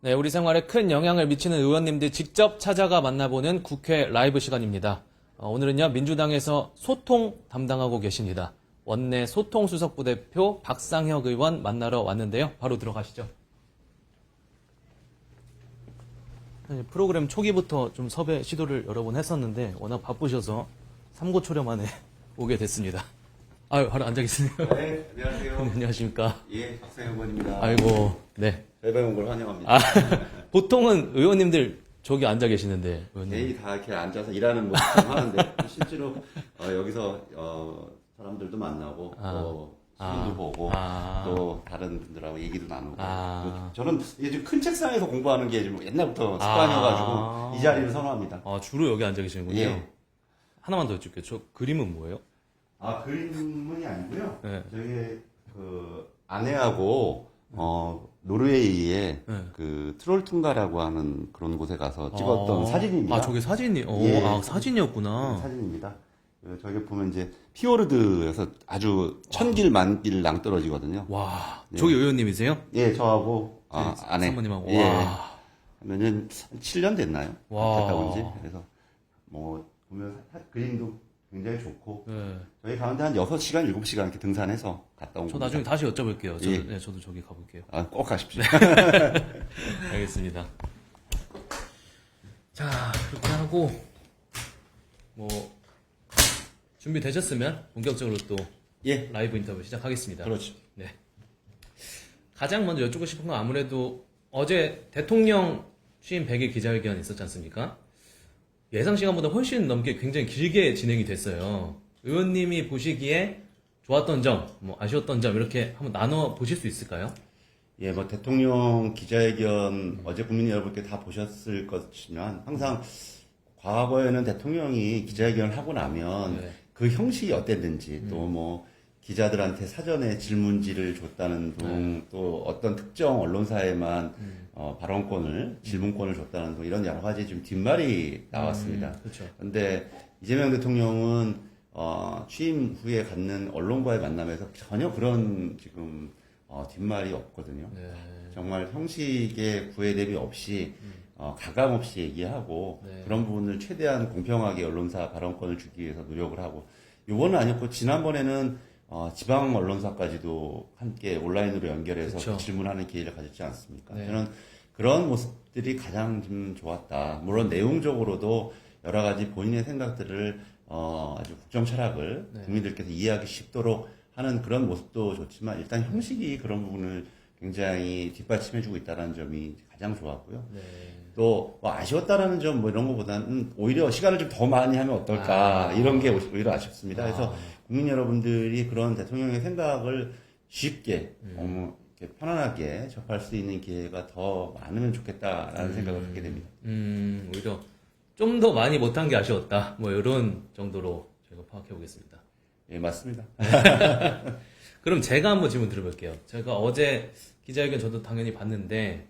네, 우리 생활에 큰 영향을 미치는 의원님들 직접 찾아가 만나보는 국회 라이브 시간입니다. 오늘은요, 민주당에서 소통 담당하고 계십니다. 원내 소통수석부대표 박상혁 의원 만나러 왔는데요. 바로 들어가시죠. 프로그램 초기부터 좀 섭외 시도를 여러 번 했었는데 워낙 바쁘셔서 삼고초려 만에 오게 됐습니다. 아유, 바로 앉아 계시네요. 네, 안녕하세요. 안녕하십니까. 예, 박상현 의원입니다. 아이고, 네. 저희 온 걸 환영합니다. 아, 보통은 의원님들 저기 앉아 계시는데, 의원님. 개인이 다 이렇게 앉아서 일하는 모습을 하는데, 실제로, 여기서, 사람들도 만나고, 또, 시민도 보고, 또, 다른 분들하고 얘기도 나누고. 저는 요즘 큰 책상에서 공부하는 게 좀 옛날부터 습관이어가지고, 이 자리를 선호합니다. 주로 여기 앉아 계시는군요. 예. 하나만 더 여쭐게요. 저 그림은 뭐예요? 그림이 아니고요. 네. 저희, 아내하고, 노르웨이의 그 트롤퉁가라고 하는 그런 곳에 가서 찍었던 사진입니다. 저게 사진이, 예. 사진이었구나. 사진입니다. 저기 보면 이제 피오르드에서 아주 천길 만길 낭떠러지거든요. 와, 네. 저기 의원님이세요? 예, 저하고 아내. 사모님하고. 예. 와. 한 7년 됐나요? 와. 갔다 온 지. 그래서 뭐 보면 그림도 굉장히 좋고 네. 저희 가는데 한 6시간, 7시간 이렇게 등산해서 갔다 온 저 겁니다. 나중에 다시 여쭤볼게요. 저도, 예. 네, 저도 저기 가볼게요. 꼭 가십시오. 알겠습니다. 자, 그렇게 하고, 준비되셨으면 본격적으로 또 예. 라이브 인터뷰 시작하겠습니다. 그렇죠. 네. 가장 먼저 여쭙고 싶은 건 아무래도 어제 대통령 취임 100일 기자회견 있었지 않습니까? 예상 시간보다 훨씬 넘게 굉장히 길게 진행이 됐어요. 의원님이 보시기에 좋았던 점, 아쉬웠던 점 이렇게 한번 나눠 보실 수 있을까요? 예, 대통령 기자회견 어제 국민 여러분께 다 보셨을 것이지만 항상 과거에는 대통령이 기자회견을 하고 나면 네. 그 형식이 어땠는지 또 기자들한테 사전에 질문지를 줬다는 등 또 어떤 특정 언론사에만 발언권을 질문권을 줬다는 등 이런 여러 가지 좀 뒷말이 나왔습니다. 그렇죠. 그런데 이재명 대통령은 취임 후에 갖는 언론과의 만남에서 전혀 그런 지금 뒷말이 없거든요. 네. 정말 형식의 구애됨이 없이 가감 없이 얘기하고 네. 그런 부분을 최대한 공평하게 언론사 발언권을 주기 위해서 노력을 하고 이번은 아니었고 지난번에는 지방 언론사까지도 함께 온라인으로 연결해서 그쵸. 질문하는 기회를 가졌지 않습니까? 네. 저는 그런 모습들이 가장 좀 좋았다. 물론 내용적으로도 여러 가지 본인의 생각들을 아주 국정 철학을 네. 국민들께서 이해하기 쉽도록 하는 그런 모습도 좋지만 일단 형식이 그런 부분을 굉장히 뒷받침해주고 있다는 점이 가장 좋았고요. 네. 또 아쉬웠다라는 점 이런 것보다는 오히려 시간을 좀 더 많이 하면 어떨까 이런 게 오히려 아쉽습니다. 그래서 국민 여러분들이 그런 대통령의 생각을 쉽게 이렇게 편안하게 접할 수 있는 기회가 더 많으면 좋겠다라는 생각을 갖게 됩니다. 오히려 좀 더 많이 못한 게 아쉬웠다. 이런 정도로 저희가 파악해 보겠습니다. 예, 맞습니다. 그럼 제가 한번 질문 드려볼게요. 제가 어제 기자회견 저도 당연히 봤는데,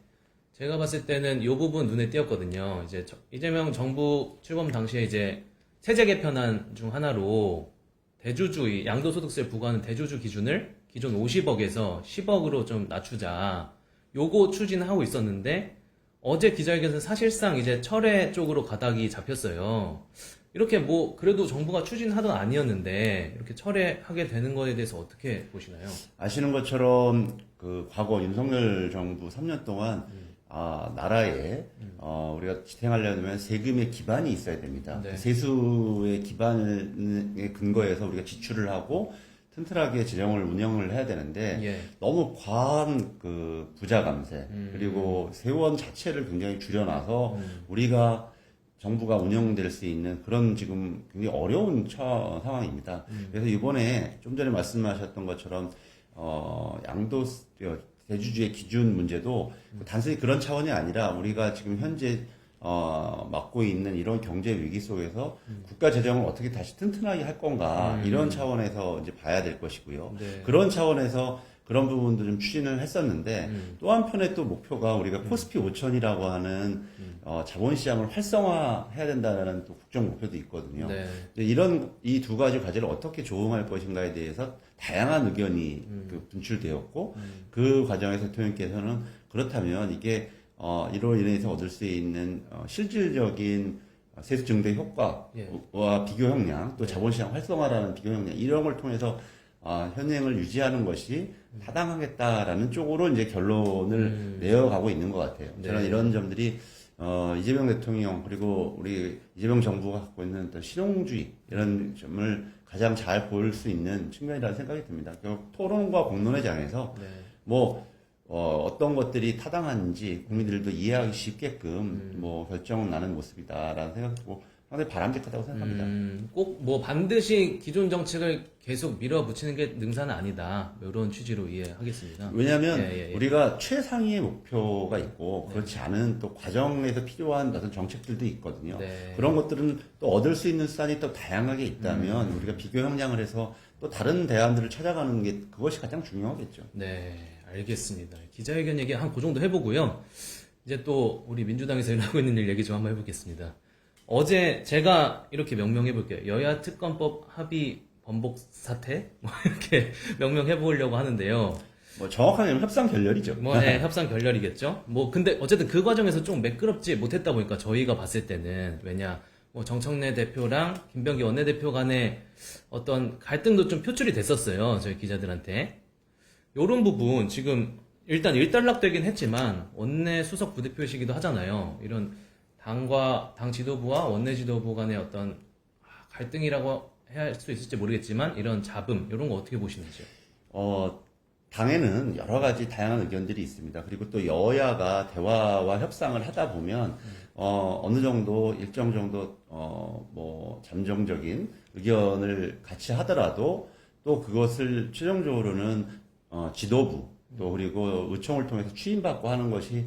제가 봤을 때는 이 부분 눈에 띄었거든요. 이제 이재명 정부 출범 당시에 이제 세제 개편안 중 하나로 대주주, 양도소득세를 부과하는 대주주 기준을 기존 50억에서 10억으로 좀 낮추자. 요거 추진하고 있었는데, 어제 기자회견에서 사실상 이제 철회 쪽으로 가닥이 잡혔어요. 이렇게 그래도 정부가 추진하던 아니었는데, 이렇게 철회하게 되는 거에 대해서 어떻게 보시나요? 아시는 것처럼 그 과거 윤석열 정부 3년 동안 나라에 우리가 지탱하려면 세금의 기반이 있어야 됩니다. 네. 그 세수의 기반에 근거해서 우리가 지출을 하고 튼튼하게 재정을 운영을 해야 되는데 예. 너무 과한 그 부자 감세 그리고 세원 자체를 굉장히 줄여놔서 우리가 정부가 운영될 수 있는 그런 지금 굉장히 어려운 상황입니다. 그래서 이번에 좀 전에 말씀하셨던 것처럼 대주주의 기준 문제도 단순히 그런 차원이 아니라 우리가 지금 현재 맡고 있는 이런 경제 위기 속에서 국가 재정을 어떻게 다시 튼튼하게 할 건가 이런 차원에서 이제 봐야 될 것이고요. 네. 그런 차원에서 그런 부분도 좀 추진을 했었는데 또 한편에 또 목표가 우리가 코스피 5천이라고 하는 자본시장을 활성화해야 된다는 또 국정 목표도 있거든요. 네. 이 두 가지 과제를 어떻게 조응할 것인가에 대해서 다양한 의견이 분출되었고 그 과정에서 대통령께서는 그렇다면 이게 이로 인해서 얻을 수 있는 실질적인 세수 증대 효과와 비교 형량, 또 자본시장 활성화라는 비교 형량 이런 걸 통해서 현행을 유지하는 것이 타당하겠다라는 쪽으로 이제 결론을 내어가고 있는 것 같아요. 저는 이런 점들이 이재명 대통령 그리고 우리 이재명 정부가 갖고 있는 또 실용주의 이런 점을 가장 잘 보일 수 있는 측면이라는 생각이 듭니다. 결국 토론과 공론의 장에서 어떤 것들이 타당한지 국민들도 이해하기 쉽게끔 결정은 나는 모습이다라는 생각이 들고 상당히 바람직하다고 생각합니다. 꼭 뭐 반드시 기존 정책을 계속 밀어붙이는 게 능사는 아니다. 이런 취지로 이해하겠습니다. 왜냐하면 우리가 최상위의 목표가 있고 그렇지 않은 또 과정에서 필요한 어떤 정책들도 있거든요. 그런 것들은 또 얻을 수 있는 수단이 또 다양하게 있다면 우리가 비교 형량을 해서 또 다른 대안들을 찾아가는 게 그것이 가장 중요하겠죠. 네, 알겠습니다. 기자회견 얘기 한 그 정도 해보고요. 이제 또 우리 민주당에서 일하고 있는 일 얘기 좀 한번 해보겠습니다. 어제 제가 이렇게 명명해볼게요. 여야 특검법 합의 번복 사태? 이렇게 명명해보려고 하는데요. 정확하게 하면 협상 결렬이죠. 협상 결렬이겠죠. 근데 어쨌든 그 과정에서 좀 매끄럽지 못했다 보니까 저희가 봤을 때는, 정청래 대표랑 김병기 원내대표 간의 어떤 갈등도 좀 표출이 됐었어요. 저희 기자들한테. 요런 부분, 지금, 일단 일단락되긴 했지만, 원내 수석 부대표이시기도 하잖아요. 이런 당 지도부와 원내 지도부 간의 어떤 갈등이라고 해야 할 수 있을지 모르겠지만 이런 잡음 이런 거 어떻게 보시는지요? 당에는 여러 가지 다양한 의견들이 있습니다. 그리고 또 여야가 대화와 협상을 하다 보면 어느 정도 일정 정도 잠정적인 의견을 같이 하더라도 또 그것을 최종적으로는 지도부 또 그리고 의총을 통해서 추인받고 하는 것이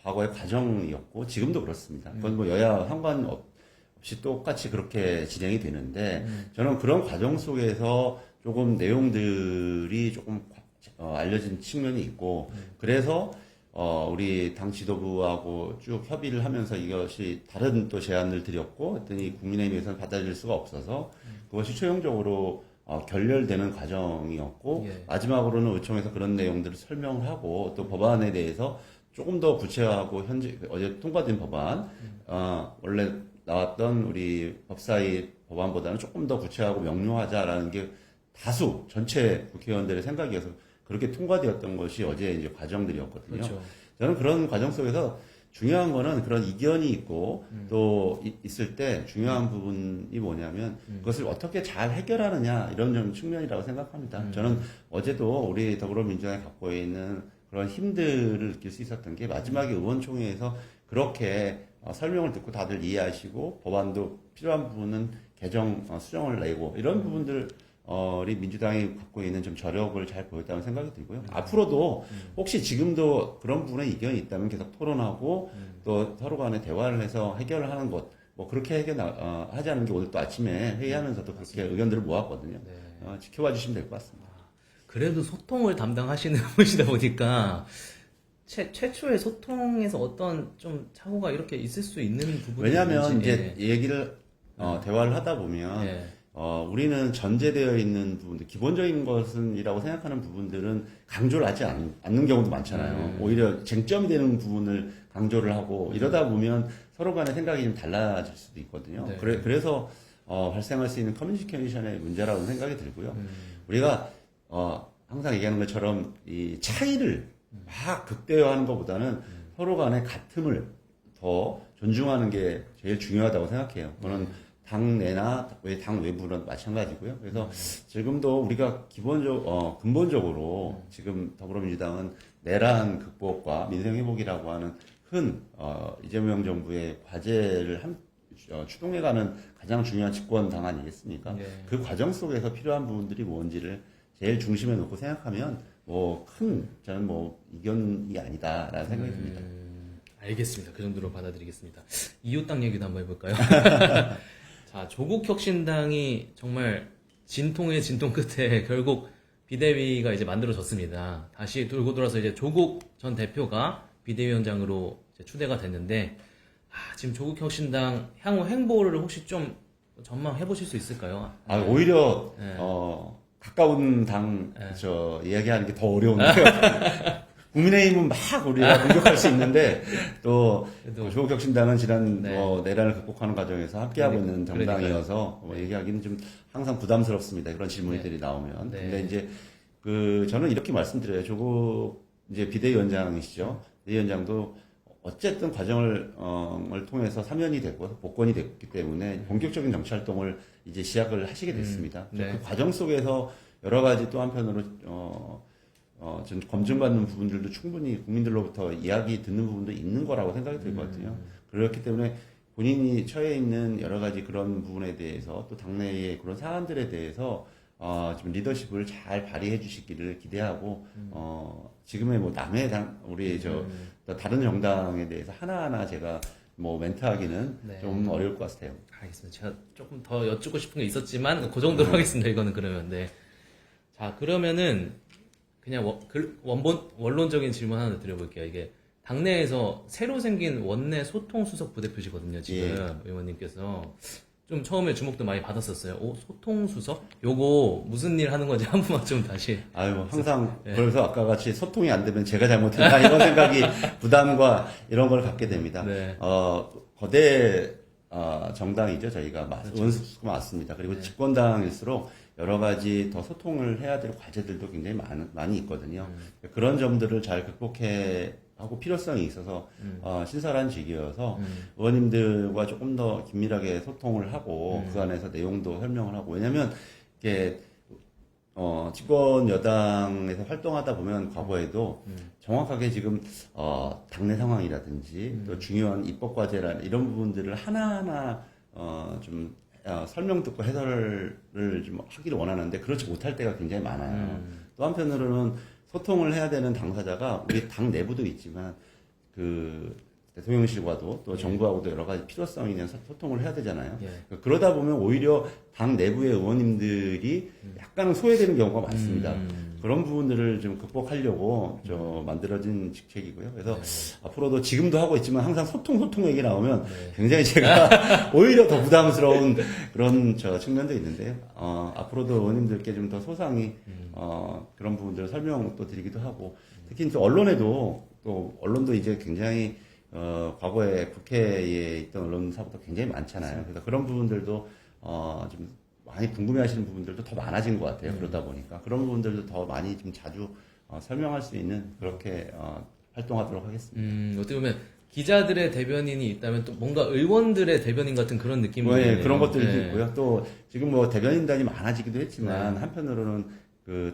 과거의 과정이었고 지금도 그렇습니다. 그건 여야 상관없이 똑같이 그렇게 진행이 되는데 저는 그런 과정 속에서 조금 내용들이 조금 알려진 측면이 있고 그래서 우리 당 지도부하고 쭉 협의를 하면서 이것이 다른 또 제안을 드렸고 했더니 국민의힘에서는 받아들일 수가 없어서 그것이 최종적으로 결렬되는 과정이었고 마지막으로는 의총에서 그런 내용들을 설명을 하고 또 법안에 대해서 조금 더 구체화하고 어제 통과된 법안, 원래 나왔던 우리 법사위 법안보다는 조금 더 구체화하고 명료하자라는 게 다수 전체 국회의원들의 생각이어서 그렇게 통과되었던 것이 어제 이제 과정들이었거든요. 그렇죠. 저는 그런 과정 속에서 중요한 거는 그런 이견이 있고 또 있을 때 중요한 부분이 뭐냐면 그것을 어떻게 잘 해결하느냐 이런 좀 측면이라고 생각합니다. 저는 어제도 우리 더불어민주당이 갖고 있는 그런 힘들을 느낄 수 있었던 게 마지막에 의원총회에서 그렇게 설명을 듣고 다들 이해하시고 법안도 필요한 부분은 개정 수정을 내고 이런 부분들 우리 민주당이 갖고 있는 좀 저력을 잘 보였다는 생각이 들고요. 앞으로도 혹시 지금도 그런 부분에 이견이 있다면 계속 토론하고 또 서로 간에 대화를 해서 해결을 하는 것 그렇게 하자는 게 오늘 또 아침에 회의하면서도 그렇게 의견들을 모았거든요. 지켜봐 주시면 될 것 같습니다. 그래도 소통을 담당하시는 분이다 보니까 최초의 소통에서 어떤 좀 착오가 이렇게 있을 수 있는 부분이 왜냐하면 있는지, 이제 얘기를 대화를 하다 보면 우리는 전제되어 있는 부분들 기본적인 것은이라고 생각하는 부분들은 강조를 하지 않는 경우도 많잖아요. 오히려 쟁점이 되는 부분을 강조를 하고 이러다 보면 서로 간의 생각이 좀 달라질 수도 있거든요. 그래서 발생할 수 있는 커뮤니케이션의 문제라고 생각이 들고요. 우리가 항상 얘기하는 것처럼 이 차이를 막 극대화하는 것보다는 서로 간의 같음을 더 존중하는 게 제일 중요하다고 생각해요. 저는 당 내나 당 외부는 마찬가지고요. 그래서 지금도 우리가 근본적으로 지금 더불어민주당은 내란 극복과 민생 회복이라고 하는 큰 이재명 정부의 과제를 추동해가는 가장 중요한 집권당 아니겠습니까? 그 과정 속에서 필요한 부분들이 뭔지를 제일 중심에 놓고 생각하면 저는 이견이 아니다라는 생각이 듭니다. 알겠습니다. 그 정도로 받아들이겠습니다. 이웃당 얘기도 한번 해볼까요? 자, 조국혁신당이 정말 진통의 진통 끝에 결국 비대위가 이제 만들어졌습니다. 다시 돌고 돌아서 이제 조국 전 대표가 비대위원장으로 이제 추대가 됐는데, 지금 조국혁신당 향후 행보를 혹시 좀 전망해 보실 수 있을까요? 오히려 가까운 당 이야기하는 게 더 어려운데요. 국민의힘은 막 우리가 공격할 수 있는데 또 그래도- 조국혁신당은 지난 네. 내란을 극복하는 과정에서 함께하고 그러니까- 있는 정당이어서 뭐 얘기하기는 좀 항상 부담스럽습니다. 그런 질문들이 나오면. 네. 근데 이제 저는 이렇게 말씀드려요. 조국 이제 비대위원장이시죠. 비대위원장도 어쨌든 과정을 통해서 사면이 되고 복권이 됐기 때문에 본격적인 정치 활동을 이제 시작을 하시게 됐습니다. 네. 그 과정 속에서 여러 가지 또 한편으로 좀 검증받는 부분들도 충분히 국민들로부터 이야기 듣는 부분도 있는 거라고 생각이 들거든요. 그렇기 때문에 본인이 처해 있는 여러 가지 그런 부분에 대해서 또 당내의 그런 사안들에 대해서 좀 리더십을 잘 발휘해 주시기를 기대하고 지금의 뭐 남의 우리 다른 정당에 대해서 하나하나 제가 뭐 멘트하기는 네. 좀 어려울 것 같아요. 알겠습니다. 제가 조금 더 여쭙고 싶은 게 있었지만 그 정도로 하겠습니다. 이거는 그러면 네. 자 그러면은 그냥 원론적인 질문 하나 드려볼게요. 이게 당내에서 새로 생긴 원내 소통수석 부대표시거든요. 지금 의원님께서 좀 처음에 주목도 많이 받았었어요. 소통수석? 요거 무슨 일 하는 건지 한 번만 좀 다시. 아유, 항상, 그래서 아까 같이 소통이 안 되면 제가 잘못했나, 이런 생각이, 부담과 이런 걸 갖게 됩니다. 네. 거대, 정당이죠, 저희가. 원수가 맞습니다. 그리고 집권당일수록 여러 가지 더 소통을 해야 될 과제들도 굉장히 많이 있거든요. 그런 점들을 잘 하고 필요성이 있어서 신설한 직이어서 의원님들과 조금 더 긴밀하게 소통을 하고 그 안에서 내용도 설명을 하고 왜냐하면 이게 집권 여당에서 활동하다 보면 과거에도 정확하게 지금 당내 상황이라든지 또 중요한 입법 과제라 이런 부분들을 하나하나 좀 설명 듣고 해설을 좀 하기를 원하는데 그렇지 못할 때가 굉장히 많아요. 또 한편으로는 소통을 해야 되는 당사자가 우리 당 내부도 있지만 그 대통령실과도 또 정부하고도 여러 가지 필요성이 있는 소통을 해야 되잖아요. 그러다 보면 오히려 당 내부의 의원님들이 약간은 소외되는 경우가 많습니다. 그런 부분들을 좀 극복하려고 만들어진 직책이고요. 그래서 앞으로도 지금도 하고 있지만 항상 소통 얘기 나오면 굉장히 제가 오히려 더 부담스러운 그런 측면도 있는데요. 앞으로도 의원님들께 좀 더 소상히 그런 부분들을 설명도 드리기도 하고 특히 또 언론도 이제 굉장히 과거에 국회에 있던 언론사보다 굉장히 많잖아요. 그래서 그런 부분들도 좀 많이 궁금해하시는 부분들도 더 많아진 것 같아요. 그러다 보니까 그런 부분들도 더 많이 좀 자주 설명할 수 있는 그렇게 활동하도록 하겠습니다. 어떻게 보면 기자들의 대변인이 있다면 또 뭔가 의원들의 대변인 같은 그런 느낌도 네, 있네요. 그런 것들도 네. 있고요. 또 지금 뭐 대변인단이 많아지기도 했지만 네. 한편으로는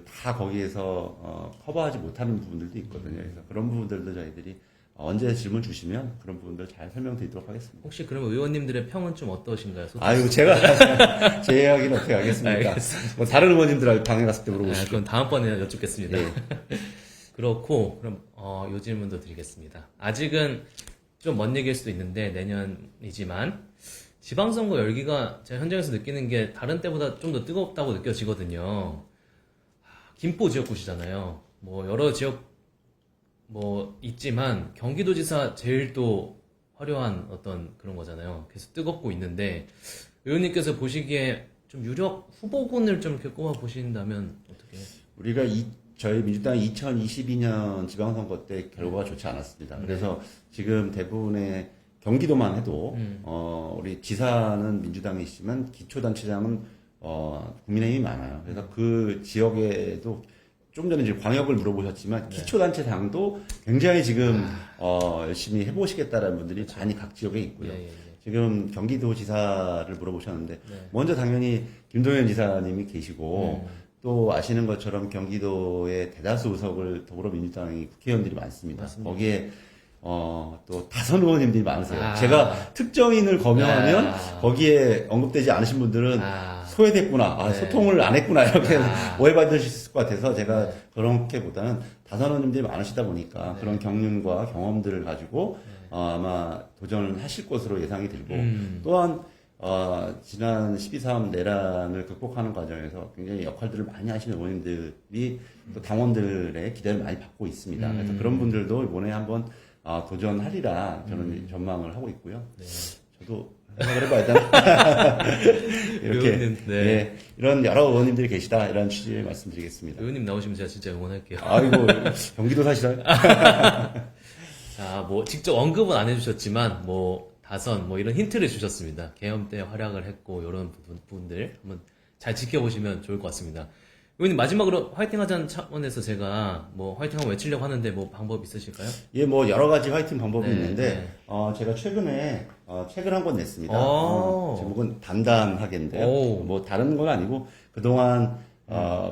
다 거기에서 커버하지 못하는 부분들도 있거든요. 그래서 그런 부분들도 저희들이 언제 질문 주시면 그런 부분들 잘 설명드리도록 하겠습니다. 혹시 그러면 의원님들의 평은 좀 어떠신가요? 아유, 제가 제 이야기는 어떻게 하겠습니까? 알겠습니다. 뭐 다른 의원님들 방에 갔을 때 아, 물어보시죠. 그건 다음번에 여쭙겠습니다. 네. 그렇고 그럼 요 질문도 드리겠습니다. 아직은 좀 먼 얘기일 수도 있는데 내년이지만 지방선거 열기가 제가 현장에서 느끼는 게 다른 때보다 좀 더 뜨겁다고 느껴지거든요. 김포 지역구시잖아요. 뭐 여러 지역 뭐 있지만 경기도지사 제일 또 화려한 어떤 그런 거잖아요. 계속 뜨겁고 있는데 의원님께서 보시기에 좀 유력 후보군을 좀 이렇게 꼽아 보신다면 어떻게? 우리가 저희 민주당이 2022년 지방선거 때 결과가 좋지 않았습니다. 그래서 지금 대부분의 경기도만 해도 우리 지사는 민주당이시지만 기초단체장은 국민의힘이 많아요. 그래서 그 지역에도 좀 전에 이제 광역을 물어보셨지만 기초단체장도 굉장히 지금 열심히 해보시겠다라는 분들이 많이 각 지역에 있고요. 지금 경기도지사를 물어보셨는데 먼저 당연히 김동연 지사님이 계시고 또 아시는 것처럼 경기도의 대다수 의석을 더불어민주당이 국회의원들이 많습니다. 거기에 또 다선 의원님들이 많으세요. 제가 특정인을 거명하면 거기에 언급되지 않으신 분들은 소외됐구나, 소통을 안 했구나 이렇게 오해받으실 수 있을 것 같아서 제가 그렇게보다는 다선 의원님들이 많으시다 보니까 그런 경륜과 경험들을 가지고 아마 도전을 하실 것으로 예상이 들고 또한 지난 12.3 내란을 극복하는 과정에서 굉장히 역할들을 많이 하시는 의원님들이 또 당원들의 기대를 많이 받고 있습니다. 그래서 그런 분들도 이번에 한번 도전하리라 저는 전망을 하고 있고요. 저도 생각을 해봐야 되나? 이렇게 의원님, 네. 예, 이런 여러 의원님들이 계시다 이런 취지의 말씀드리겠습니다. 의원님 나오시면 제가 진짜 응원할게요. 아이고 경기도 사시나요? 자, 뭐 직접 언급은 안 해주셨지만 뭐 다선 뭐 이런 힌트를 주셨습니다. 계엄 때 활약을 했고 이런 부분들 한번 잘 지켜보시면 좋을 것 같습니다. 의원님 마지막으로 화이팅하자는 차원에서 제가 뭐 화이팅하고 외치려고 하는데 뭐 방법 있으실까요? 예, 뭐 여러 가지 화이팅 방법이 네, 있는데 네. 제가 최근에 책을 한 권 냈습니다. 오. 제목은 단단하게인데요. 오. 뭐 다른 건 아니고 그동안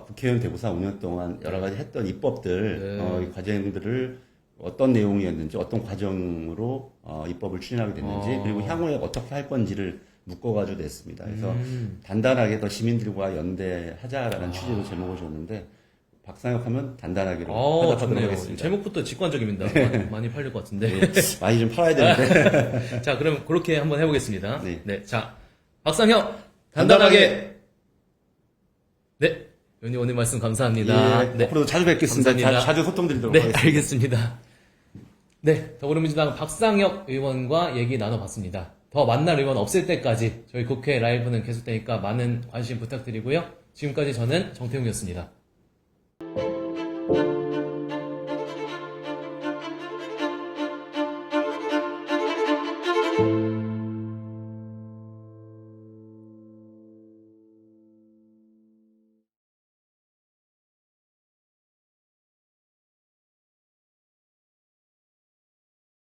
국회의원 대구사 5년 동안 여러 가지 했던 입법들 네. 이 과정들을 어떤 내용이었는지 어떤 과정으로 입법을 추진하게 됐는지 그리고 향후에 어떻게 할 건지를 묶어가지고 냈습니다. 그래서 단단하게 더 시민들과 연대하자라는 취지로 제목을 줬는데 박상혁 하면 단단하기로 화답하도록 좋네요. 하겠습니다. 제목부터 직관적입니다. 많이 팔릴 것 같은데. 예, 많이 좀 팔아야 되는데 자, 그럼 그렇게 한번 해보겠습니다. 네. 네. 자, 박상혁, 단단하게. 네. 의원님 오늘 말씀 감사합니다. 예, 네. 앞으로도 자주 뵙겠습니다. 감사합니다. 자주 소통드리도록 네, 하겠습니다. 알겠습니다. 네, 더불어민주당 박상혁 의원과 얘기 나눠봤습니다. 더 만날 의원 없을 때까지 저희 국회 라이브는 계속되니까 많은 관심 부탁드리고요. 지금까지 저는 정태웅이었습니다.